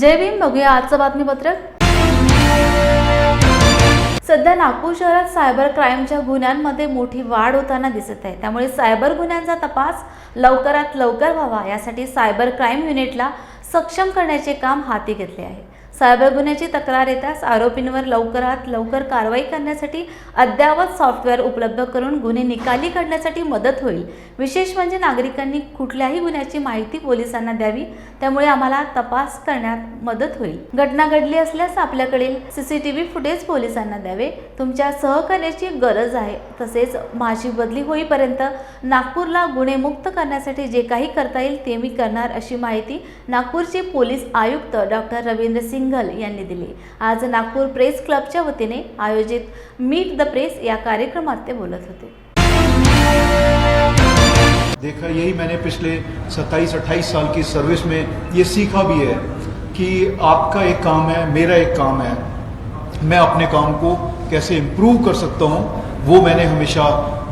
जय भीम. बघूया आजचं बातमीपत्रक. सध्या नागपूर शहरात सायबर क्राईमच्या गुन्ह्यांमध्ये मोठी वाढ होताना दिसत आहे. त्यामुळे सायबर गुन्ह्यांचा तपास लवकरात लवकर व्हावा यासाठी सायबर क्राईम युनिटला सक्षम करण्याचे काम हाती घेतले आहे. सायबर गुन्ह्याची तक्रार येताच आरोपींवर लवकरात लवकर कारवाई करण्यासाठी अद्ययावत सॉफ्टवेअर उपलब्ध करून गुन्हे निकाली काढण्यासाठी मदत होईल. विशेष म्हणजे नागरिकांनी कुठल्याही गुन्ह्याची माहिती पोलिसांना द्यावी, त्यामुळे आम्हाला तपास करण्यात मदत होईल. घटना घडली असल्यास आपल्याकडील सीसीटीव्ही फुटेज पोलिसांना द्यावे. तुमच्या सहकार्याची गरज आहे. तसेच माझी बदली होईपर्यंत नागपूरला गुन्हेमुक्त करण्यासाठी जे काही करता येईल ते मी करणार, अशी माहिती नागपूरचे पोलीस आयुक्त डॉक्टर रवींद्र सिंघल यांनी दिली. आज नागपूर प्रेस क्लबच्या वतीने आयोजित मीट द प्रेस या कार्यक्रमात ते बोलत होते. देखा यही मैंने पिछले 27-28 साल की सर्विस में ये सीखा भी है कि आपका एक काम है, मेरा एक काम है, मैं अपने काम को कैसे इम्प्रूव कर सकता हूँ वो मैंने हमेशा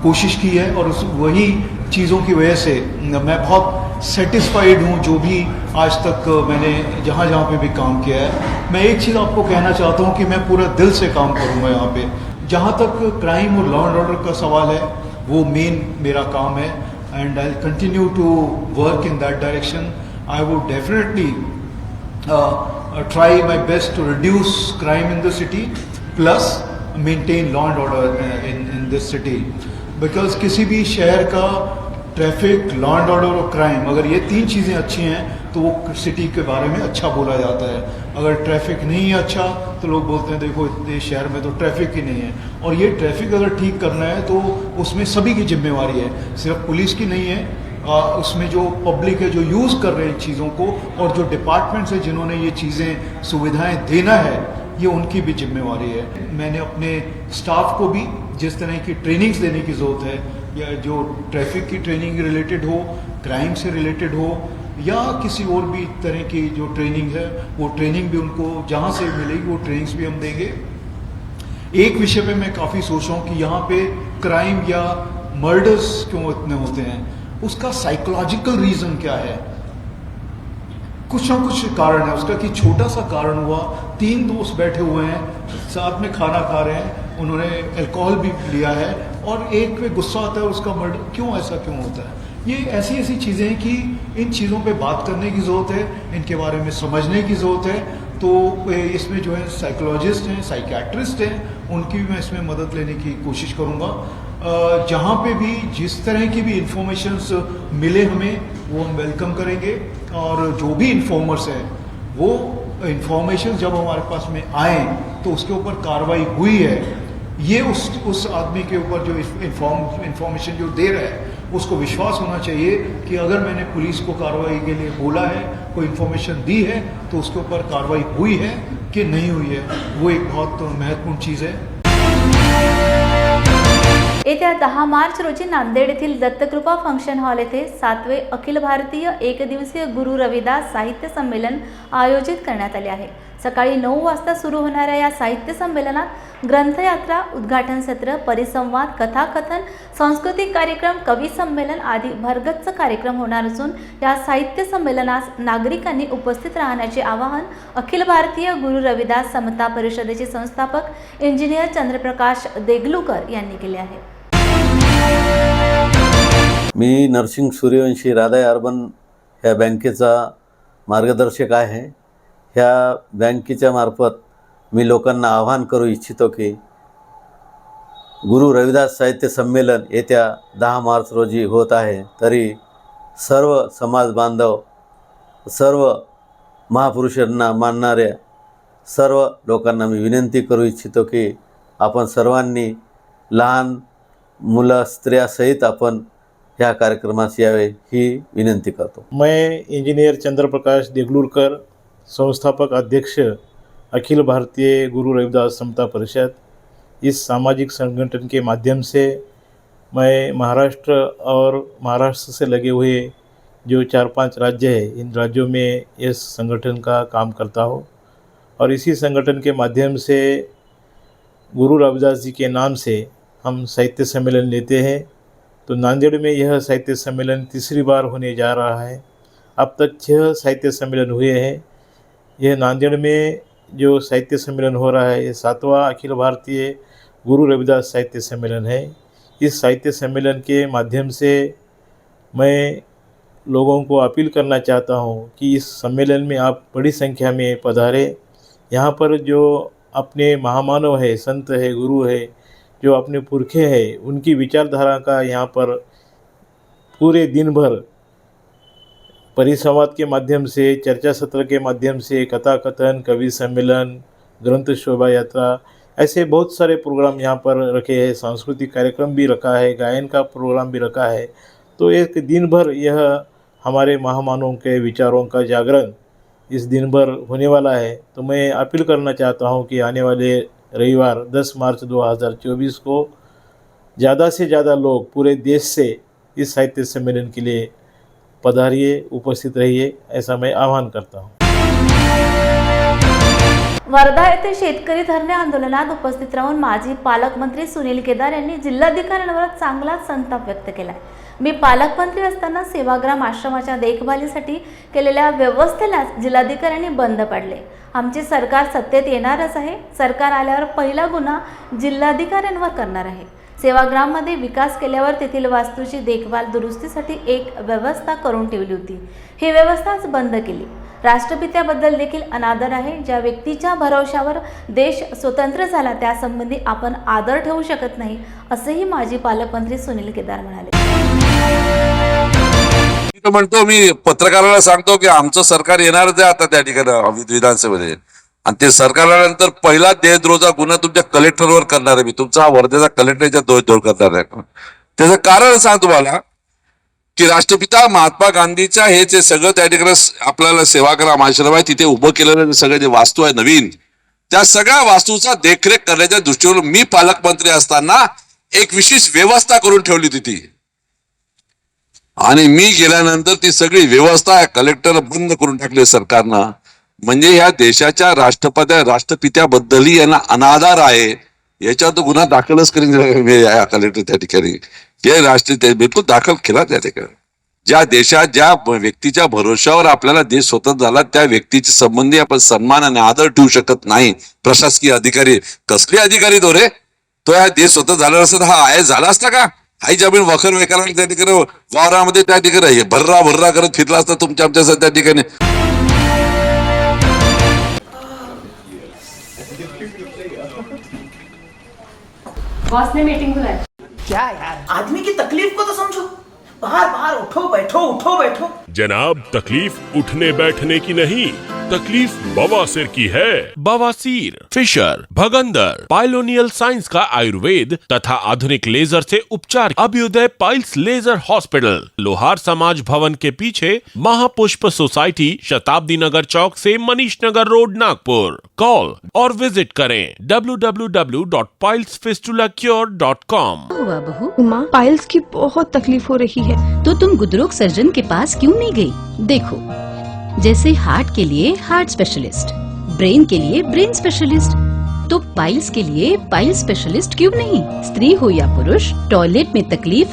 कोशिश की है और वही चीज़ों की वजह से मैं बहुत सेटिस्फाइड हूँ जो भी आज तक मैंने जहाँ जहाँ पे भी काम किया है. मैं एक चीज़ आपको कहना चाहता हूँ कि मैं पूरा दिल से काम करूँगा यहाँ पे. जहाँ तक क्राइम और लॉ एंड ऑर्डर का सवाल है वो मेन मेरा काम है and I'll continue to work in that direction. I would definitely try my best to reduce crime in the city plus maintain law and order in this city. Because किसी भी शहर का ट्रैफिक, लॉ एंड ऑर्डर और crime, अगर ये तीन चीज़ें अच्छी हैं तो वो सिटी के बारे में अच्छा बोला जाता है. अगर ट्रैफिक नहीं है अच्छा तो लोग बोलते हैं देखो इतने शहर में तो ट्रैफिक ही नहीं है. और ये ट्रैफिक अगर ठीक करना है तो उसमें सभी की जिम्मेवारी है, सिर्फ पुलिस की नहीं है. उसमें जो पब्लिक है जो यूज़ कर रहे हैं चीज़ों को और जो डिपार्टमेंट्स हैं जिन्होंने ये चीज़ें सुविधाएं देना है, ये उनकी भी जिम्मेवारी है. मैंने अपने स्टाफ को भी जिस तरह की ट्रेनिंग्स देने की ज़रूरत है, या जो ट्रैफिक की ट्रेनिंग रिलेटेड हो, क्राइम से रिलेटेड हो या किसी और भी तरह की जो ट्रेनिंग है, वो ट्रेनिंग भी उनको जहाँ से मिलेगी वो ट्रेनिंग्स भी हम देंगे. एक विषय पे मैं काफ़ी सोच रहा हूँ कि यहाँ पे क्राइम या मर्डर्स क्यों इतने होते हैं, उसका साइकोलॉजिकल रीज़न क्या है. कुछ ना कुछ कारण है उसका. कि छोटा सा कारण हुआ, 3 दोस्त बैठे हुए हैं, साथ में खाना खा रहे हैं, उन्होंने अल्कोहल भी लिया है और एक पे गुस्सा आता है, उसका मर्डर. क्यों ऐसा क्यों होता है? ये ऐसी चीज़ें हैं कि इन चीज़ों पे बात करने की ज़रूरत है, इनके बारे में समझने की ज़रूरत है. तो इसमें जो है साइकोलॉजिस्ट हैं, साइकियाट्रिस्ट हैं, उनकी भी मैं इसमें मदद लेने की कोशिश करूँगा. जहाँ पे भी जिस तरह की भी इंफॉर्मेशंस मिले हमें वो हम वेलकम करेंगे. और जो भी इन्फॉर्मर्स हैं वो इंफॉर्मेशन जब हमारे पास में आए तो उसके ऊपर कार्रवाई हुई है, ये उस आदमी के ऊपर जो इंफॉर्मेशन जो दे रहा है उसको विश्वास होना चाहिए कि अगर मैंने पुलिस को कार्रवाई के लिए बोला है, कोई इन्फॉर्मेशन दी है तो उसके ऊपर कार्रवाई हुई है कि नहीं हुई है. वो एक बहुत महत्वपूर्ण चीज़ है. येत्या 10 मार्च रोजी नांदेड येथील दत्तकृपा फंक्शन हॉल येथे 7वे अखिल भारतीय एकदिवसीय गुरु रविदास साहित्य संमेलन आयोजित करण्यात आले आहे. सकाळी 9 वाजता सुरू होणाऱ्या या साहित्य संमेलनात ग्रंथयात्रा, उद्घाटन सत्र, परिसंवाद, कथाकथन, सांस्कृतिक कार्यक्रम, कवी संमेलन आदी भरगच्च कार्यक्रम होणार असून या साहित्य संमेलनास नागरिकांनी उपस्थित राहण्याचे आवाहन अखिल भारतीय गुरु रविदास समता परिषदेचे संस्थापक इंजिनियर चंद्रप्रकाश देगलूकर यांनी केले आहे. मी नरसिंग सूर्यवंशी राधाई अर्बन ह्या बँकेचा मार्गदर्शक आहे. ह्या बँकेच्या मार्फत मी लोकांना आवाहन करू इच्छितो की गुरु रविदास साहित्य संमेलन येत्या 10 मार्च रोजी होत आहे. तरी सर्व समाज बांधव, सर्व महापुरुषांना मानणाऱ्या सर्व लोकांना मी विनंती करू इच्छितो की आपण सर्वांनी, लहान मुलं, स्त्रिया सहित आपण ह्या कार्यक्रमास यावे ही विनंती करतो. मैं इंजीनियर चंद्रप्रकाश देगलूरकर, संस्थापक अध्यक्ष अखिल भारतीय गुरु रविदास समता परिषद, इस सामाजिक संगठन के माध्यम से मैं महाराष्ट्र और महाराष्ट्र से लगे हुए जो 4-5 राज्य हैं, इन राज्यों में इस संगठन का काम करता हूँ. और इसी संगठन के माध्यम से गुरु रविदास जी के नाम से हम साहित्य सम्मेलन लेते हैं. तो नांदेड़ में यह साहित्य सम्मेलन तीसरी बार होने जा रहा है. अब तक 6 साहित्य सम्मेलन हुए हैं. यह नांदेड़ में जो साहित्य सम्मेलन हो रहा है, ये 7वां अखिल भारतीय गुरु रविदास साहित्य सम्मेलन है। इस साहित्य सम्मेलन के माध्यम से मैं लोगों को अपील करना चाहता हूँ कि इस सम्मेलन में आप बड़ी संख्या में पधारें। यहाँ पर जो अपने महामानव है, संत है, गुरु है, जो अपने पुरखे हैं, उनकी विचारधारा का यहाँ पर पूरे दिन भर परिसंवाद के माध्यम से, चर्चा सत्र के माध्यम से, कथा कथन, कवि सम्मेलन, ग्रंथ शोभा यात्रा, ऐसे बहुत सारे प्रोग्राम यहाँ पर रखे हैं। सांस्कृतिक कार्यक्रम भी रखा है, गायन का प्रोग्राम भी रखा है। तो एक दिन भर यह हमारे महामानवों के विचारों का जागरण इस दिन भर होने वाला है। तो मैं अपील करना चाहता हूँ कि आने वाले रविवार 10 मार्च 2024 को ज़्यादा से ज़्यादा लोग पूरे देश से इस साहित्य सम्मेलन के लिए पधारिए, उपस्थित रहिए, ऐसा मैं आह्वान करता हूँ। वर्धा येथे शेतकरी धरणे आंदोलनात उपस्थित राहून माजी पालकमंत्री सुनील केदार यांनी जिल्हाधिकाऱ्यांवर चांगला संताप व्यक्त केलाय। मी पालकमंत्री असताना सेवाग्राम आश्रमाच्या देखभालीसाठी केलेल्या व्यवस्थेला जिल्हाधिकाऱ्यांनी बंद पाडले। आमचे सरकार सत्तेत येणारच आहे। सरकार आल्यावर पहिला गुन्हा जिल्हाधिकाऱ्यांवर करणार आहे। सेवाग्राममध्ये विकास केल्यावर तेथील वास्तूची देखभाल दुरुस्तीसाठी एक व्यवस्था करून ठेवली होती। ही व्यवस्थाच बंद केली। राष्ट्रपित्याबद्दल देखील अनादर आहे। ज्या व्यक्तीच्या भरोशावर देश स्वतंत्र झाला त्यासंबंधी आपण आदर ठेवू शकत नाही, असेही माजी पालकमंत्री सुनील केदार म्हणाले। मी म्हणतो, मी पत्रकाराला सांगतो की आमचं सरकार येणारच आहे आता त्या ठिकाणी विधानसभेमध्ये, आणि ते सरकार आल्यानंतर पहिला देशद्रोहाचा गुन्हा तुमच्या कलेक्टरवर करणार आहे। मी तुमचा हा वर्धेचा कलेक्टरच्या देशद्रोह करणार आहे। त्याचं कारण सांग तुम्हाला की राष्ट्रपिता महात्मा गांधीच्या हे जे सगळं त्या ठिकाणी आपल्याला सेवाग्राम आश्रम आहे तिथे उभं केलेलं सगळं जे वास्तू आहे नवीन, त्या सगळ्या वास्तूचा देखरेख करण्याच्या दृष्टीवरून मी पालकमंत्री असताना एक विशेष व्यवस्था करून ठेवली होती ती, आणि मी गेल्यानंतर ती सगळी व्यवस्था कलेक्टर बंद करून टाकली सरकारनं। म्हणजे ह्या देशाच्या राष्ट्रपित्याबद्दलही यांना अनादर आहे, याच्यावर गुन्हा दाखलच करीन या कलेक्टर त्या ठिकाणी। हे राष्ट्रीय बिलकुल दाखल केला त्या ठिकाणी। ज्या देशात ज्या व्यक्तीच्या भरोशावर आपल्याला देश स्वतंत्र झाला त्या व्यक्तीच्या संबंधी आपण सन्मान आणि आदर ठेवू शकत नाही। प्रशासकीय अधिकारी कसले अधिकारी तो रे, तो या देश स्वतंत्र झाला असता हा आय झाला असता का? आई जमीन वखर वेकाला त्या ठिकाणी वावरामध्ये त्या ठिकाणी भर्रा भर्रा करत फिरला असता तुमच्या आमच्या त्या ठिकाणी। बॉस ने मीटिंग बुलाई। क्या यार, आदमी की तकलीफ को तो समझो। बाहर बाहर उठो बैठो उठो बैठो। जनाब, तकलीफ उठने बैठने की नहीं, तकलीफ बवासीर की है। बवासीर, फिशर, भगंदर, पाइलोनियल साइंस का आयुर्वेद तथा आधुनिक लेजर से उपचार। अभ्युदय पाइल्स लेजर हॉस्पिटल, लोहार समाज भवन के पीछे, महापुष्प सोसाइटी, शताब्दी नगर चौक से मनीष नगर रोड, नागपुर। कॉल और विजिट करें www.pilesfistulacure.com। हुआ बहू, माँ पाइल्स की बहुत तकलीफ हो रही है। तो तुम गुदरोग सर्जन के पास क्यों नहीं गई? देखो, जैसे हार्ट के लिए हार्ट स्पेशलिस्ट, ब्रेन के लिए ब्रेन स्पेशलिस्ट, तो पाइल्स के लिए पाइल्स स्पेशलिस्ट क्यों नहीं? स्त्री हो या पुरुष, टॉयलेट में तकलीफ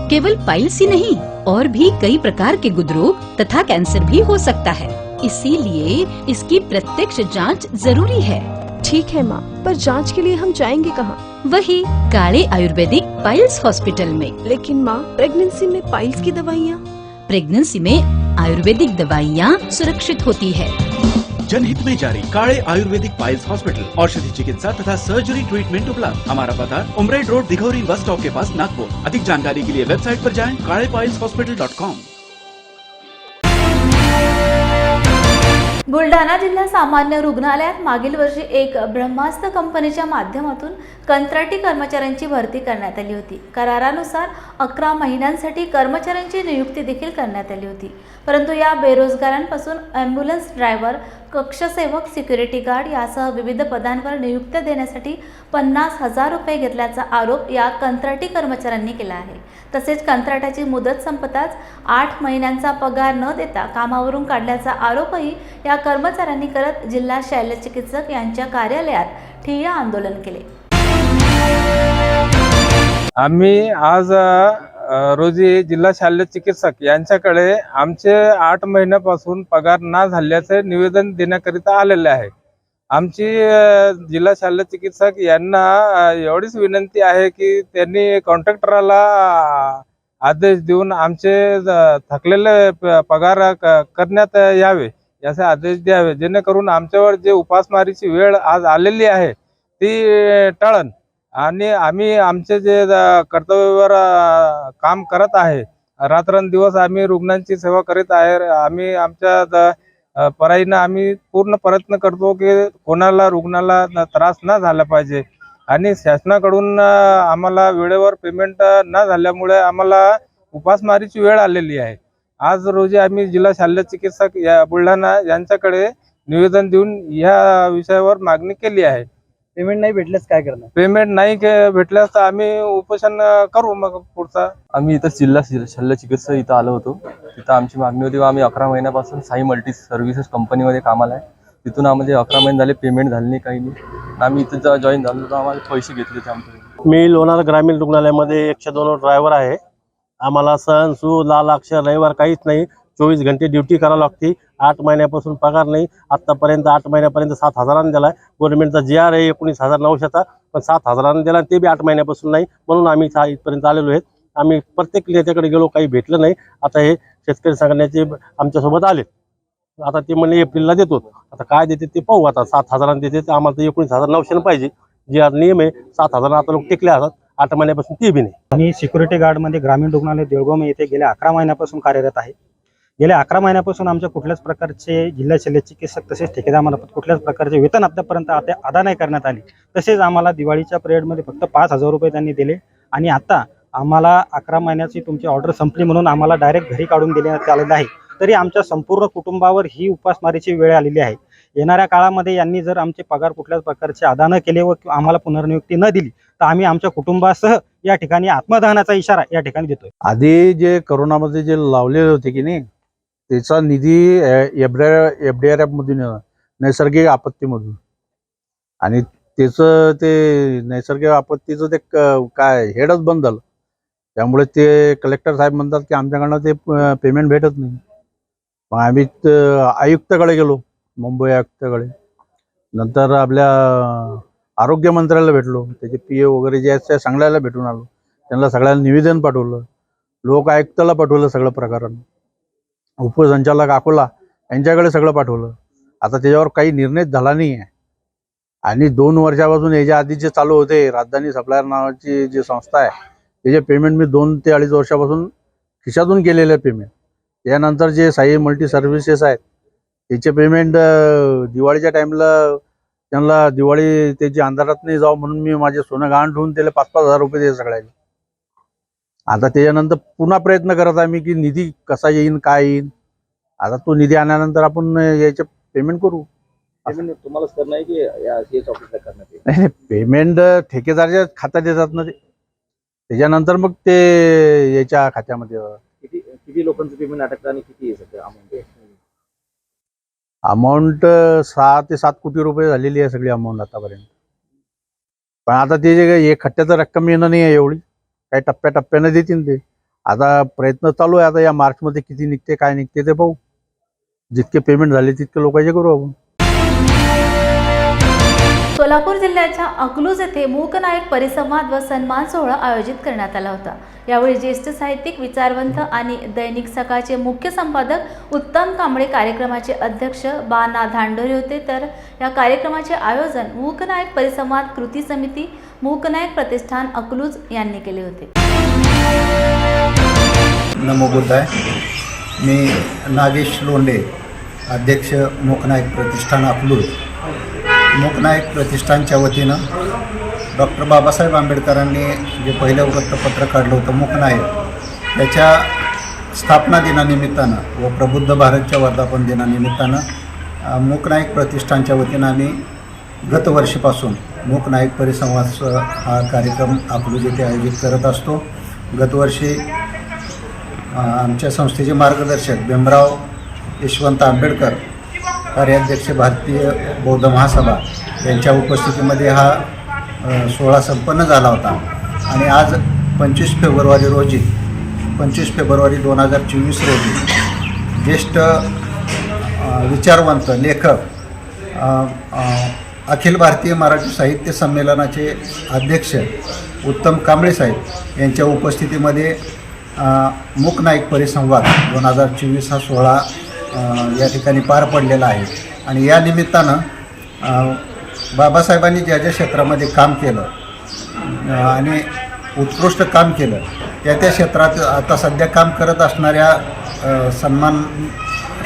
केवल पाइल्स ही नहीं, और भी कई प्रकार के गुदरोग तथा कैंसर भी हो सकता है। इसीलिए इसकी प्रत्यक्ष जांच जरूरी है। ठीक है माँ, पर जांच के लिए हम जाएंगे कहाँ? वही काले आयुर्वेदिक पाइल्स हॉस्पिटल में। लेकिन माँ, प्रेगनेंसी में पाइल्स की दवाइयाँ? प्रेगनेंसी में आयुर्वेदिक दवाइयाँ सुरक्षित होती है। जनहित में जारी काले आयुर्वेदिक पाइल्स हॉस्पिटल, औषधि चिकित्सा तथा सर्जरी ट्रीटमेंट उपलब्ध। हमारा पता उमरेड रोड, दिघौरी बस स्टॉप के पास, नागपुर। अधिक जानकारी के लिए वेबसाइट पर जाएं kalepileshospital.com। बुलढाणा जिल्हा सामान्य रुग्णालयात मागील वर्षी एक ब्रह्मास्त्र कंपनीच्या माध्यमातून कंत्राटी कर्मचाऱ्यांची भरती करण्यात आली होती। करारानुसार 11 महिन्यांसाठी कर्मचाऱ्यांची नियुक्ती देखील करण्यात आली होती, परंतु या बेरोजगारांपासून ॲम्ब्युलन्स ड्रायव्हर, कक्षसेवक, सिक्युरिटी गार्ड यासह विविध पदांवर नियुक्त्या देण्यासाठी 50,000 रुपये घेतल्याचा आरोप या कंत्राटी कर्मचाऱ्यांनी केला आहे। तसेच कंत्राटाची मुदत संपताच 8 महिन्यांचा पगार न देता कामावरून काढल्याचा आरोपही या कर्मचाऱ्यांनी करत जिल्हा शल्यचिकित्सक यांच्या कार्यालयात ठिय्या आंदोलन केले। आम्ही आज रोजी जिल्हा शल्य चिकित्सक यांच्याकडे आमचे 8 महिन्यापासून पगार न झाल्याचे निवेदन देण्याकरिता आलेले आहे. आमची जिल्हा शल्य चिकित्सक यांना एवढीच विनंती आहे की त्यांनी कॉन्ट्रॅक्टरला आदेश देऊन आमचे थकलेले पगार करण्यात यावे याचे आदेश द्यावे, जेणेकरून आमच्यावर जे उपासमारीची वेळ आज आलेली आहे ती टळन आणि आम्ही आमचे जे कर्तव्यावर काम करत आहे, रात्रंदिवस आम्ही रुग्णांची सेवा करीत आहे. आम्ही आमच्या पराईनं आम्ही पूर्ण प्रयत्न करतो की कोणाला रुग्णाला त्रास न झाला पाहिजे आणि शासनाकडून आम्हाला वेळेवर पेमेंट न झाल्यामुळे आम्हाला उपासमारीची वेळ आलेली आहे. आज रोजी आम्ही जिल्हा शल्य चिकित्सक या बुलढाणा यांच्याकडे निवेदन देऊन ह्या विषयावर मागणी केली आहे. पेमेंट नाही भेटल्यास काय करणार? पेमेंट नाही भेटल्यास तर आम्ही उपोषण करू मग पुढचा. आम्ही इथं जिल्हा शल्य चिकित्सक इथं आलो होतो. तिथं आमची मागणी होती, आम्ही 11 महिन्यापासून साई मल्टी सर्व्हिसेस कंपनीमध्ये कामाला आहे. तिथून आम्हाला 11 महिने झाले पेमेंट झाले नाही, काही नाही. आम्ही इथं जेव्हा जॉईन झालो तर आम्हाला पैसे घेतले होते आमच्याकडे. मी लोणार ग्रामीण रुग्णालयामध्ये 102 ड्रायव्हर आहे. आम्हाला सण सू लाल अक्षर रविवार काहीच नाही. 24 घंटे ड्युटी करावं लागते. 8 महिन्यापासून पगार नाही. आत्तापर्यंत 8 महिन्यापर्यंत 7,000 दिला आहे. गव्हर्नमेंटचा GR आहे 19,900चा, पण 7,000 दिला ते बी 8 महिन्यापासून नाही. म्हणून आम्ही इथपर्यंत आलेलो आहेत. आम्ही प्रत्येक नेत्याकडे गेलो, काही भेटलं नाही. आता हे शेतकरी संघटनेचे आमच्यासोबत आले. आता ते म्हणले एप्रिलला देतो. आता काय देते ते पाहू. आता 7,000 देते तर आम्हाला 19,900 पाहिजे. GR नियम आहे. 7,000 आता लोक टिकले असतात. 8 महिन्यापासून ते बी नाही. आणि सिक्युरिटी गार्डमध्ये ग्रामीण रुग्णालय देवगाव येथे गेल्या 11 महिन्यापासून कार्यरत आहे. गेल्या 11 महिन्यापासून आमच्या कुठल्याच प्रकारचे जिल्हा शल्य चिकित्सक तसेच ठेकेदारामार्फत कुठल्याच प्रकारचे वेतन अद्यापर्यंत अदा नाही करण्यात आली. तसेच आम्हाला दिवाळीच्या पिरियडमध्ये फक्त 5,000 रुपये त्यांनी दिले आणि आता आम्हाला 11 महिन्याची तुमची ऑर्डर संपली म्हणून आम्हाला डायरेक्ट घरी काढून देण्यात आलेलं आहे. तरी आमच्या संपूर्ण कुटुंबावर ही उपासमारीची वेळ आलेली आहे. येणाऱ्या काळामध्ये यांनी जर आमचे पगार कुठल्याच प्रकारचे अदा न केले व आम्हाला पुनर्नियुक्ती न दिली तर आम्ही आमच्या कुटुंबासह या ठिकाणी आत्मदहनाचा इशारा या ठिकाणी देतोय. आधी जे करोनामध्ये जे लावलेले होते की नाही, त्याचा निधी FDRF मधून नैसर्गिक आपत्तीमधून, आणि त्याचं ते नैसर्गिक आपत्तीचं ते काय हेडच बंद झालं. त्यामुळे ते कलेक्टर साहेब म्हणतात की आमच्याकडनं ते पेमेंट भेटत नाही. मग आम्ही आयुक्ताकडे गेलो, मुंबई आयुक्ताकडे. नंतर आपल्या आरोग्य मंत्र्याला भेटलो, त्याचे PA वगैरे जे आहेत त्या सगळ्याला भेटून आलो. त्यांना सगळ्यांना निवेदन पाठवलं. लोक आयुक्ताला पाठवलं सगळं प्रकरण. उपसंचालक अकोला यांच्याकडे सगळं पाठवलं. आता त्याच्यावर काही निर्णय झाला नाही आहे. आणि 2 वर्षापासून याच्या आधी जे चालू होते राजधानी सप्लायर नावाची जी संस्था आहे, त्याचे पेमेंट मी 2 ते 2.5 वर्षापासून खिशातून केलेले पेमेंट. त्यानंतर जे साई मल्टी सर्व्हिसेस आहेत त्याचे पेमेंट दिवाळीच्या टाईमला त्यांना दिवाळी त्याची अंधारात नाही जावं म्हणून मी माझे सोनं गहाण ठेवून त्याला 5,000 रुपये दिले सगळ्यांनी. आता त्याच्यानंतर पुन्हा प्रयत्न करत आहे मी की निधी कसा येईन काय येईन. आता तो निधी आल्यानंतर आपण याचे पेमेंट करू. तुम्हालाच करणार आहे की ऑफिसला करणार? नाही, पेमेंट ठेकेदारच्या खात्यात देतात ना ते. त्याच्यानंतर मग ते याच्या खात्यामध्ये. किती लोकांचं पेमेंट अटकतं आणि किती आहे सध्या अमाऊंट 6 ते 7 कोटी रुपये झालेली आहे सगळी अमाऊंट आतापर्यंत. पण आता ते जे खट्ट्याचं रक्कम येणं नाही आहे एवढी, काही टप्प्याटप्प्यानं देतील ते. आता प्रयत्न चालू आहे. आता या मार्चमध्ये किती निघते काय निघते ते पाहू. जितके पेमेंट झाले तितके लोकांचे करू आपण. सोलापूर जिल्ह्याच्या अकलूज येथे मूक नायक परिसंवाद व सन्मान सोहळा आयोजित करण्यात आला होता. यावेळी ज्येष्ठ साहित्यिक, विचारवंत आणि दैनिक सकाळचे मुख्य संपादक उत्तम कांबळे कार्यक्रमाचे अध्यक्ष बाना धांडोरे होते. तर या कार्यक्रमाचे आयोजन मूक नायक परिसंवाद कृती समिती, मूक नायक प्रतिष्ठान अकलूज यांनी केले होते. नमो बुद्धाय. मी नागेश लोंढे, अध्यक्ष मूक नायक प्रतिष्ठान अकलूज. मूक नायक प्रतिष्ठानच्या वतीनं डॉक्टर बाबासाहेब आंबेडकरांनी जे पहिलं वृत्तपत्र काढलं होतं मूक नायक, त्याच्या स्थापना दिनानिमित्तानं व प्रबुद्ध भारतच्या वर्धापन दिनानिमित्तानं मूक नायक प्रतिष्ठानच्या वतीनं आम्ही गतवर्षीपासून मूक नायक परिसंवाद हा कार्यक्रम अकलूज येथे आयोजित करत असतो. गतवर्षी आमच्या संस्थेचे मार्गदर्शक भीमराव यशवंत आंबेडकर, कार्याध्यक्ष भारतीय बौद्ध महासभा यांच्या उपस्थितीमध्ये हा सोहळा संपन्न झाला होता. आणि आज 25 फेब्रुवारी रोजी 25 फेब्रुवारी 2024 रोजी ज्येष्ठ विचारवंत लेखक अखिल भारतीय मराठी साहित्य संमेलनाचे अध्यक्ष उत्तम कांबळे साहेब यांच्या उपस्थितीमध्ये मूक नाईक परिसंवाद 2024 हा सोहळा या ठिकाणी पार पडलेला आहे. आणि या निमित्तानं बाबासाहेबांनी ज्या ज्या क्षेत्रामध्ये काम केलं आणि उत्कृष्ट काम केलं त्या क्षेत्रात आता सध्या काम करत असणाऱ्या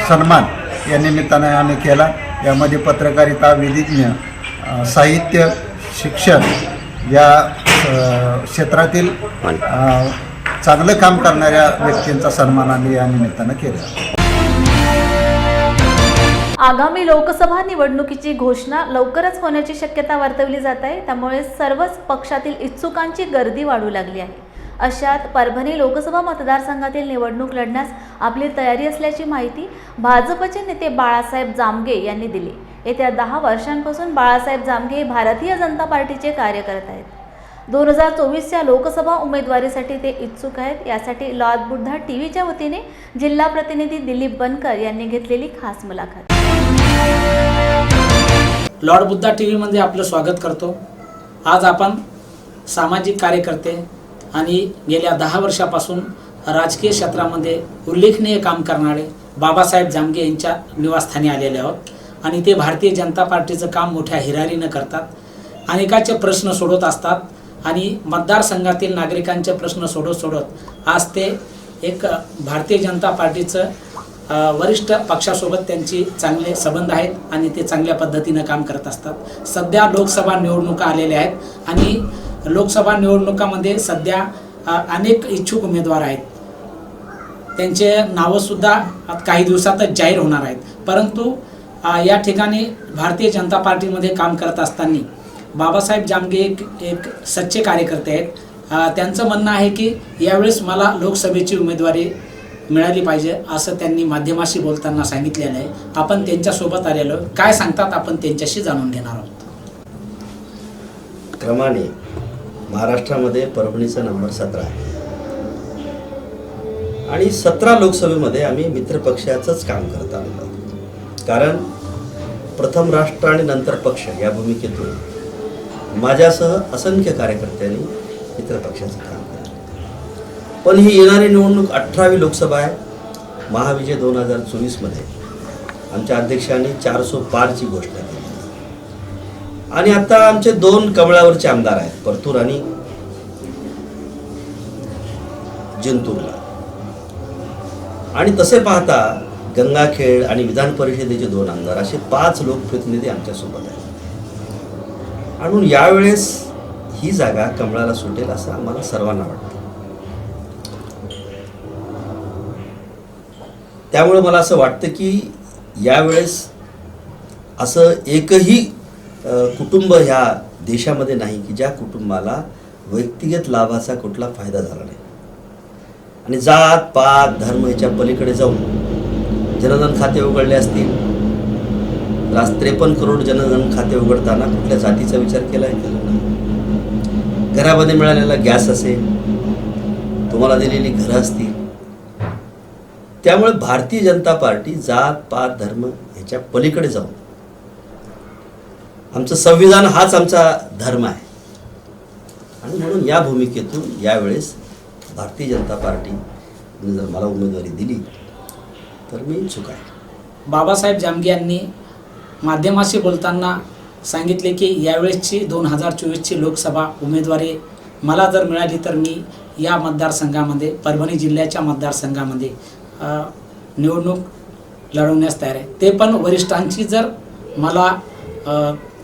सन्मान या निमित्तानं आम्ही केला. यामध्ये पत्रकारिता, विधिज्ञ, साहित्य, शिक्षण या क्षेत्रातील चांगलं काम करणाऱ्या व्यक्तींचा सन्मान आम्ही या निमित्तानं केला. आगामी लोकसभा निवडणुकीची घोषणा लवकरच होण्याची शक्यता वर्तवली जात आहे. त्यामुळे सर्वच पक्षातील इच्छुकांची गर्दी वाढू लागली आहे. अशात परभणी लोकसभा मतदारसंघातील निवडणूक लढण्यास आपली तयारी असल्याची माहिती भाजपचे नेते बाळासाहेब जामगे यांनी दिली. येत्या 10 वर्षांपासून बाळासाहेब जामगे हे भारतीय जनता पार्टीचे कार्य करत आहेत. 2024च्या लोकसभा उमेदवारीसाठी ते इच्छुक आहेत. यासाठी लॉर्ड बुद्धा टीव्हीच्या वतीने जिल्हा प्रतिनिधी दिलीप बनकर यांनी घेतलेली खास मुलाखत. लॉर्ड बुद्धा टीव्हीमध्ये आपलं स्वागत करतो. आज आपण सामाजिक कार्यकर्ते आणि गेल्या 10 वर्षापासून राजकीय क्षेत्रामध्ये उल्लेखनीय काम करणारे बाबासाहेब जामगे यांच्या निवासस्थानी आलेले आहोत. आणि ते भारतीय जनता पार्टीचं काम मोठ्या हिरारीनं करतात. अनेकाचे प्रश्न सोडवत असतात आणि मतदारसंघातील नागरिकांचे प्रश्न सोडत आज ते एक भारतीय जनता पार्टीचं वरिष्ठ पक्षासोबत त्यांची चांगले संबंध आहेत आणि ते चांगल्या पद्धतीनं काम करत असतात. सध्या लोकसभा निवडणुका आलेल्या आहेत आणि लोकसभा निवडणुकामध्ये सध्या अनेक इच्छुक उमेदवार आहेत. त्यांचे नावंसुद्धा काही दिवसातच जाहीर होणार आहेत. परंतु या ठिकाणी भारतीय जनता पार्टीमध्ये काम करत असताना बाबासाहेब जामगे एक सच्चे कार्यकर्ते आहेत. त्यांचं म्हणणं आहे की यावेळेस मला लोकसभेची उमेदवारी मिळाली पाहिजे असं त्यांनी माध्यमाशी बोलताना सांगितलेलं आहे. आपण त्यांच्यासोबत आलेलो काय सांगतात आपण त्यांच्याशी जाणून घेणार आहोत. क्रमाने महाराष्ट्रामध्ये परभणीचा नंबर 17 आहे आणि 17 लोकसभेमध्ये आम्ही मित्रपक्षाचंच काम करत आलो. कारण प्रथम राष्ट्र आणि नंतर पक्ष या भूमिकेतून माझ्यासह असंख्य कार्यकर्त्यांनी मित्रपक्षाचं काम केलं. पण ही येणारी निवडणूक 18वी लोकसभा आहे. महाविजय 2024मध्ये आमच्या अध्यक्षांनी 405ची घोषणा केली आणि आता आमचे 2 कमळावरचे आमदार आहेत, परतूर आणि जिंतूरला. आणि तसे पाहता गंगाखेड आणि विधान परिषदेचे 2 आमदार असे 5 लोकप्रतिनिधी आमच्यासोबत आहेत. म्हणून यावेळेस ही जागा कमळाला सुटेल असं आम्हाला सर्वांना वाटतं. त्यामुळे मला असं वाटतं की यावेळेस असं एकही कुटुंब ह्या देशामध्ये नाही की ज्या कुटुंबाला व्यक्तिगत लाभाचा कुठला फायदा झाला नाही. आणि जात पात धर्म याच्या पलीकडे जाऊन जनधन खाते उघडले असतील तर आज 53 करोड जनधन खाते उघडताना कुठल्या जातीचा विचार केला आहे? घरामध्ये मिळालेला गॅस असेल, तुम्हाला दिलेली घरं असतील. त्यामुळे भारतीय जनता पार्टी जात पात धर्म ह्याच्या पलीकडे जाऊन आमचं संविधान हाच आमचा धर्म आहे आणि म्हणून या भूमिकेतून यावेळेस भारतीय जनता पार्टीने जर मला उमेदवारी दिली तर मी इच्छुक आहे. बाबासाहेब जामगे यांनी माध्यमाशी बोलताना सांगितले की यावेळेसची 2024ची लोकसभा उमेदवारी मला जर मिळाली तर मी या मतदारसंघामध्ये परभणी जिल्ह्याच्या मतदारसंघामध्ये निवडणूक लढवण्यास तयार आहे. ते पण वरिष्ठांची जर मला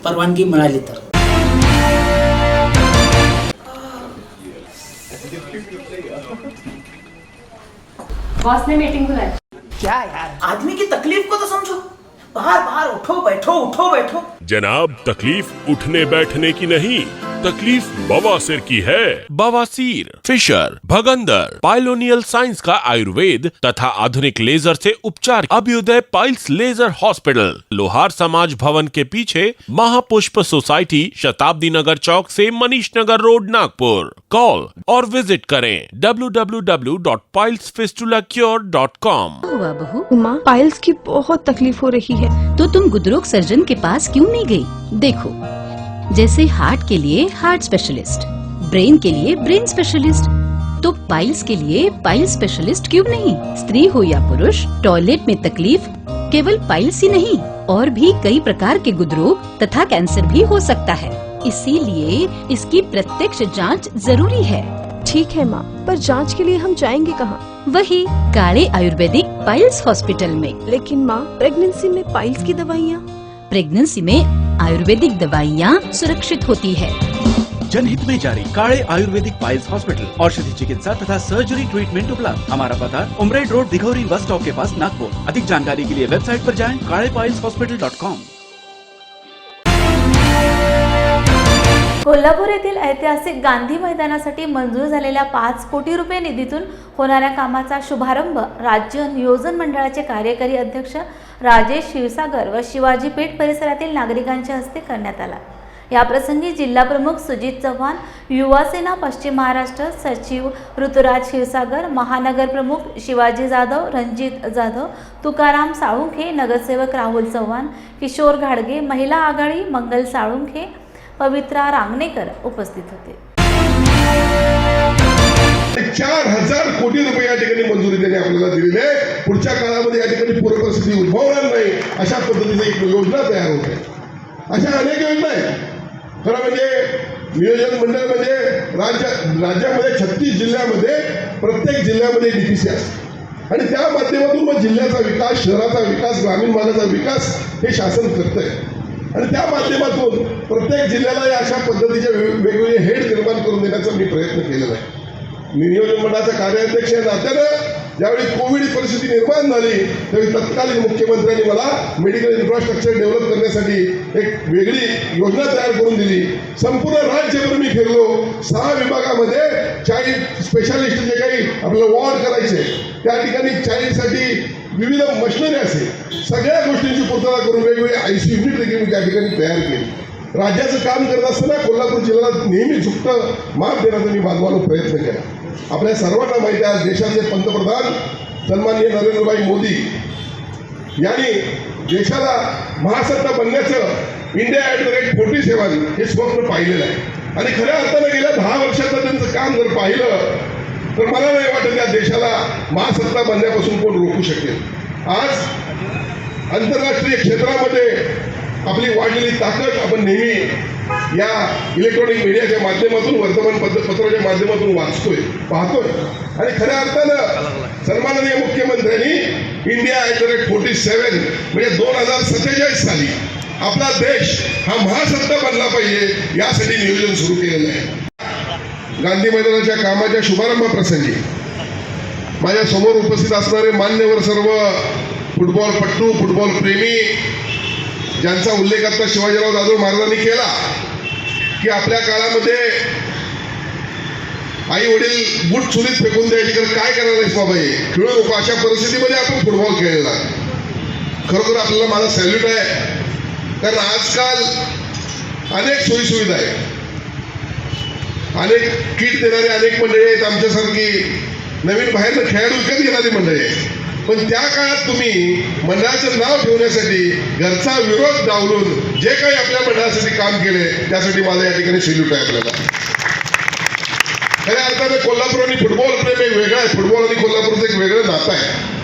परवानगी मिळाली तर. बॉस ने मीटिंग बुलाई. क्या यार, आदमी की तकलीफ को तो समझो. बाहर बाहर उठो बैठो उठो बैठो. जनाब, तकलीफ उठने बैठने की नहीं, तकलीफ बवासीर की है। बवासीर, फिशर, भगंदर, पाइलोनियल साइंस का आयुर्वेद तथा आधुनिक लेजर से उपचार। अभ्युदय पाइल्स लेजर हॉस्पिटल, लोहार समाज भवन के पीछे, महापुष्प सोसाइटी, शताब्दी नगर चौक से मनीष नगर रोड, नागपुर। कॉल और विजिट करें www.pilesfistulacure.com। हुआ बहू? माँ, पाइल्स की बहुत तकलीफ हो रही है। तो तुम गुदरोग सर्जन के पास क्यों नहीं गई? देखो, जैसे हार्ट के लिए हार्ट स्पेशलिस्ट, ब्रेन के लिए ब्रेन स्पेशलिस्ट, तो पाइल्स के लिए पाइल्स स्पेशलिस्ट क्यों नहीं? स्त्री हो या पुरुष, टॉयलेट में तकलीफ केवल पाइल्स ही नहीं, और भी कई प्रकार के गुदरोग तथा कैंसर भी हो सकता है। इसीलिए इसकी प्रत्यक्ष जांच जरूरी है। ठीक है माँ, पर जांच के लिए हम जाएंगे कहाँ? वही काले आयुर्वेदिक पाइल्स हॉस्पिटल में। लेकिन माँ, प्रेगनेंसी में पाइल्स की दवाइयाँ? प्रेगनेंसी में आयुर्वेदिक दवाइयाँ सुरक्षित होती है। जनहित में जारी काळे आयुर्वेदिक पाइल्स हॉस्पिटल, औषधि चिकित्सा तथा सर्जरी ट्रीटमेंट उपलब्ध। हमारा पता उमरेड रोड, दिघौरी बस स्टॉप के पास, नागपुर। अधिक जानकारी के लिए वेबसाइट पर जाएं kalepileshospital.com। कोल्हापूर येथील ऐतिहासिक गांधी मैदानासाठी मंजूर झालेल्या 5 कोटी रुपये निधीतून होणाऱ्या कामाचा शुभारंभ राज्य नियोजन मंडळाचे कार्यकारी अध्यक्ष राजेश क्षीरसागर व शिवाजी पेठ परिसरातील नागरिकांच्या हस्ते करण्यात आला। याप्रसंगी जिल्हा प्रमुख सुजित चव्हाण, युवा सेना पश्चिम महाराष्ट्र सचिव ऋतुराज क्षीरसागर, महानगर प्रमुख शिवाजी जाधव, रणजित जाधव, तुकाराम साळुंखे, नगरसेवक राहुल चव्हाण, किशोर घाडगे, महिला आघाडी मंगल साळुंखे, पवित्रा रांगणेकर उपस्थित होते। 4000 कोटी रुपये या ठिकाणी मंजुरी त्यांनी आपल्याला दिलेली आहे। पुढच्या काळामध्ये या ठिकाणी पूरपरिस्थिती उद्भवणार नाही अशा पद्धतीने एक योजना तयार होते। अशा अनेक योजना आहेत। खरं म्हणजे नियोजन मंडळ म्हणजे राज्यामध्ये 36 जिल्ह्यामध्ये प्रत्येक जिल्ह्यामध्ये डीपीसी असते आणि त्या माध्यमातून मग जिल्ह्याचा विकास, शहराचा विकास, ग्रामीण भागाचा विकास हे शासन करतंय आणि त्या माध्यमातून प्रत्येक जिल्ह्याला या अशा पद्धतीचे वेगवेगळे हेड निर्माण करून देण्याचा मी प्रयत्न केलेला आहे। नियोजन मंडळाचा कार्याध्यक्ष या नात्यानं ज्यावेळी कोविड परिस्थिती निर्माण झाली त्यावेळी तत्कालीन मुख्यमंत्र्यांनी मला मेडिकल इन्फ्रास्ट्रक्चर डेव्हलप करण्यासाठी एक वेगळी योजना तयार करून दिली। संपूर्ण राज्यभर मी फिरलो। 6 विभागामध्ये चाइल्ड स्पेशालिस्ट जे काही आपल्याला वॉर्ड करायचे त्या ठिकाणी चाइल्डसाठी विविध मशिनरी असेल सगळ्या गोष्टींची पूर्तता करून वेगवेगळे ICU युनिट देखील मी त्या ठिकाणी तयार केली। राज्याचं काम करत असताना कोल्हापूर जिल्ह्याला नेहमी झुकतं माप देण्याचा मी बांधवाला प्रयत्न केला। आपल्या सर्वांना माहिती आहे देशाचे पंतप्रधान सन्माननीय नरेंद्रभाई मोदी यांनी देशाला महासत्ता बनण्याचं इंडिया @47 हे स्वप्न पाहिलेलं आहे आणि खऱ्या अर्थानं गेल्या 10 वर्षाचं त्यांचं काम जर पाहिलं तर मला नाही वाटत या देशाला महासत्ता बनण्यापासून कोण रोखू शकेल। आज आंतरराष्ट्रीय क्षेत्रामध्ये आपली वाढलेली ताकद आपण नेहमी या इलेक्ट्रॉनिक मीडियाच्या माध्यमातून, वर्तमानपत्राच्या माध्यमातून वाचतोय, पाहतोय आणि खऱ्या अर्थानं सन्माननीय मुख्यमंत्र्यांनी इंडिया @47 म्हणजे 2047 साली आपला देश हा महासत्ता बनला पाहिजे यासाठी नियोजन सुरू केलेलं आहे। गांधी मैदानाच्या कामाच्या शुभारंभाप्रसंगी माझ्या समोर उपस्थित असणारे मान्यवर सर्व फुटबॉलपटू, फुटबॉल प्रेमी ज्यांचा उल्लेख आता शिवाजीराव जाधव महाराजांनी केला की आपल्या काळामध्ये आई वडील बूट चुलीत फेकून द्यायची तर काय करणार आहेस बाबा हे खेळू नको अशा परिस्थितीमध्ये आपण फुटबॉल खेळलेला। खरोखर आपल्याला माझा सॅल्यूट आहे कारण आजकाल अनेक सोयीसुविधा आहेत, अनेक किट देणारे अनेक मंडळी आहेत, आमच्यासारखी नवीन बाहेरनं खेळाडू विकत घेणारी मंडळी आहेत। पण त्या काळात तुम्ही मंडळाचं नाव ठेवण्यासाठी घरचा विरोध डावलून जे काही आपल्या मंडळासाठी काम केले त्यासाठी माझं या ठिकाणी सॅल्यूट आहे आपल्याला। खऱ्या अर्थानं कोल्हापूर आणि फुटबॉल प्रेम एक वेगळं आहे। फुटबॉल आणि कोल्हापूरचं एक वेगळं नातं आहे।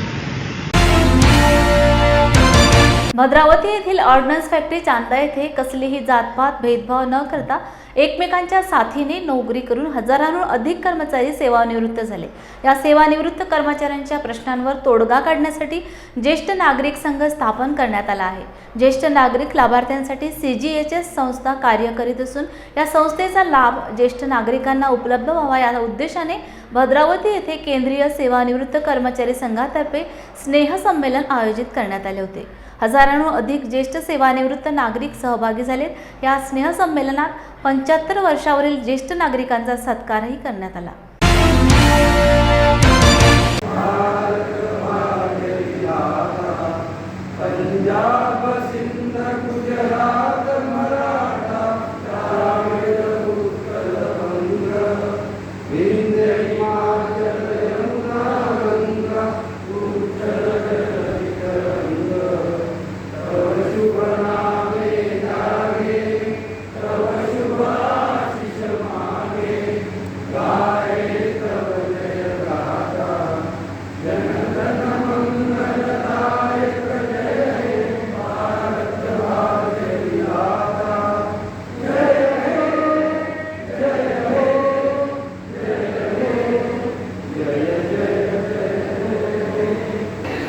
भद्रावती येथील ऑर्डनन्स फॅक्टरी चांदा येथे कसलीही जातपात भेदभाव न करता एकमेकांच्या साथीने नोकरी करून हजारांहून अधिक कर्मचारी सेवानिवृत्त झाले। या सेवानिवृत्त कर्मचाऱ्यांच्या प्रश्नांवर तोडगा काढण्यासाठी ज्येष्ठ नागरिक संघ स्थापन करण्यात आला आहे। ज्येष्ठ नागरिक लाभार्थ्यांसाठी CGHS संस्था कार्य करीत असून या संस्थेचा लाभ ज्येष्ठ नागरिकांना उपलब्ध व्हावा या उद्देशाने भद्रावती येथे केंद्रीय सेवानिवृत्त कर्मचारी संघातर्फे स्नेह संमेलन आयोजित करण्यात आले होते। हजारांहून अधिक ज्येष्ठ सेवानिवृत्त नागरिक सहभागी झालेत। या स्नेहसंमेलनात 75 वर्षावरील ज्येष्ठ नागरिकांचा सत्कारही करण्यात आला।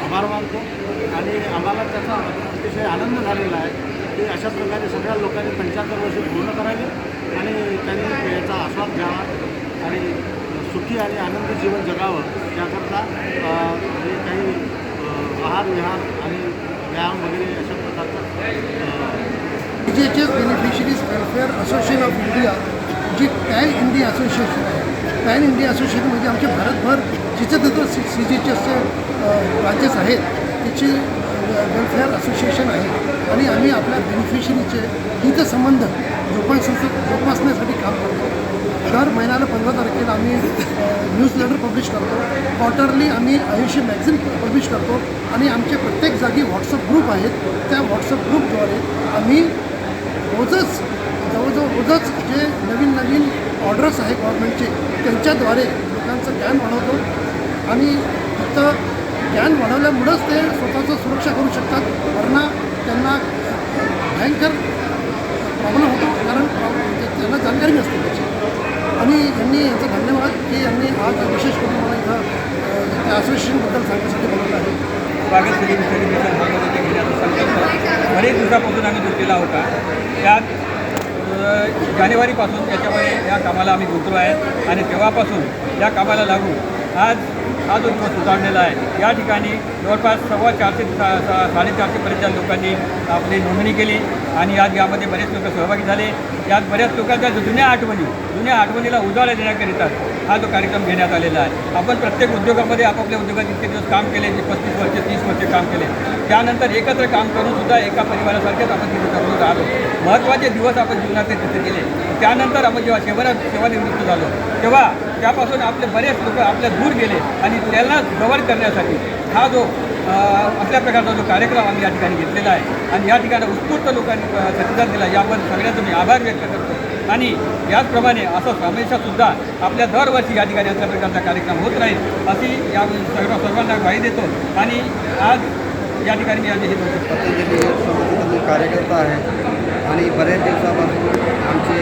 आभार मानतो आणि आम्हाला त्याचा अतिशय आनंद झालेला आहे की अशा प्रकारे सगळ्या लोकांनी 75 वर्ष पूर्ण करावी आणि त्यांनी याचा आस्वाद घ्यावा आणि सुखी आणि आनंदी जीवन जगावं याकरता जे काही आहार विहार आणि व्यायाम वगैरे अशा प्रकारचा CGHS beneficiaries welfare association of India जी पॅन इंडिया असोसिएशन आहे, पॅन इंडिया असोसिएशन म्हणजे आमचे भारतभर जिथे तिथं CGHSचे ब्रांचेस आहेत त्याची वेलफेअर असोसिएशन आहे आणि आम्ही आपल्या बेनिफिशरीचे हितसंबंध जोपासण्यासाठी काम करतो। दर महिन्याला 15 तारखेला आम्ही न्यूज लेटर पब्लिश करतो, क्वार्टरली आम्ही आयुष्य मॅगझिन पब्लिश करतो आणि आमचे प्रत्येक जागी व्हॉट्सअप ग्रुप आहेत। त्या व्हॉट्सअप ग्रुपद्वारे आम्ही रोजच रोजच जे नवीन ऑर्डर्स आहे गव्हर्नमेंटचे त्यांच्याद्वारे लोकांचं ज्ञान वाढवतो आणि फक्त ज्ञान वाढवल्यामुळंच ते स्वतःचं सुरक्षा करू शकतात, वरना त्यांना भयंकर प्रॉब्लेम होतो कारण त्यांना जानकारी नसते त्याची। आणि यांनी यांचं धन्यवाद की यांनी आज विशेष करून मला इथं त्या असोसिएशनबद्दल सांगण्यासाठी बोलत आहे। स्वागत सेलिब्रेशन हॉलमध्ये घेण्याचा संकल्प बरेच दिवसापासून आम्ही घेतलेला होता। त्यात जानेवारीपासून त्याच्यामध्ये या कामाला आम्ही गुंतलो आहे आणि तेव्हापासून या कामाला लागून आज हा जो दिवस उजाडलेला आहे। या ठिकाणी जवळपास 450 ते 450पर्यंत लोकांनी आपली नोंदणी केली आणि आज यामध्ये बरेच लोक सहभागी झाले। यात बऱ्याच लोकांच्या जुन्या आठवणीला उजाळा देण्याकरिता हा जो कार्यक्रम घेण्यात आलेला आहे। आपण प्रत्येक उद्योगामध्ये आपापल्या उद्योगात इतके दिवस काम केले, जे 35 वर्ष 30 वर्ष काम केले, त्यानंतर एकत्र काम करूनसुद्धा एका परिवारासारखेच आपण तिथे जगून राहिलो। महत्त्वाचे दिवस आपण जीवनात तिथे गेले। त्यानंतर आपण जेव्हा सेवानिवृत्त झालो तेव्हा त्यापासून आपले बरेच लोक आपल्या दूर गेले आणि त्यांना जवळ करण्यासाठी हा जो अशा प्रकारचा जो कार्यक्रम आम्ही या ठिकाणी घेतलेला आहे आणि या ठिकाणी उत्स्फूर्त लोकांनी प्रतिसाद दिला, याबद्दल सगळ्यांचा मी आभार व्यक्त करतो। आणि याचप्रमाणे असं हमेशासुद्धा आपल्या दरवर्षी या ठिकाणी अशा प्रकारचा कार्यक्रम होत राहील अशी या सर्वांना ग्वाही देतो। आणि आज या ठिकाणी मी आम्ही हे पतंजली संस्थेतील कार्यकर्ता आहे आणि बऱ्याच दिवसापासून आमचे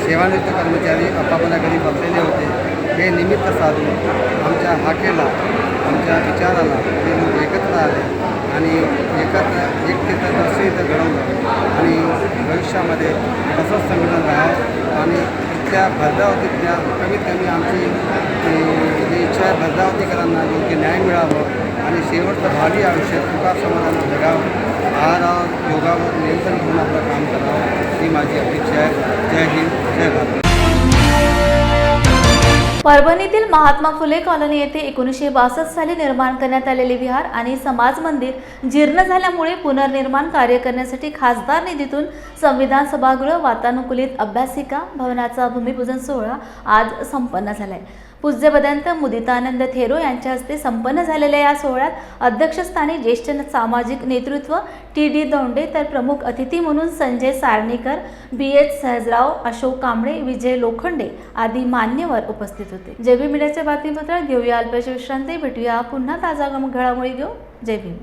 सेवानिवृत्त कर्मचारी आपापल्या घरी बसलेले होते। हे निमित्त साधून आमच्या हाकेला, आमच्या विचाराला ते लोक एकत्र आले आणि एकतेचं दर्शन इथं घडवलं आणि भविष्यामध्ये तसंच संघटन राहावं आणि त्या भद्रावतीतल्या कमीत कमी आमची जी इच्छा आहे भद्रावतीकरांना योग्य न्याय मिळावं आणि शेवटचं भावी आयुष्य सुखात समाधानात जगावं, आहारावर योगावर नियंत्रण घेऊन आपलं काम करावं ही माझी अपेक्षा आहे। जय हिंद, जय भारत। परभणीतील महात्मा फुले कॉलनी येथे 1962 साली निर्माण करण्यात आलेले विहार आणि समाज मंदिर जीर्ण झाल्यामुळे पुनर्निर्माण कार्य करण्यासाठी खासदार निधीतून संविधान सभागृह वातानुकूलित अभ्यासिका भवनाचा भूमिपूजन सोहळा आज संपन्न झालाय। पूज्य भदंत मुदितानंद थेरो यांच्या हस्ते संपन्न झालेल्या या सोहळ्यात अध्यक्षस्थानी ज्येष्ठ सामाजिक नेतृत्व TD दौंडे तर प्रमुख अतिथी म्हणून संजय सारणीकर, BH सहजराव, अशोक कांबळे, विजय लोखंडे आदी मान्यवर उपस्थित होते। जय भीम मीडियाच्या बातमीपत्रात घेऊया अल्पशा विश्रांती, भेटूया पुन्हा ताजा घडामोडी घेऊन। जय भीम।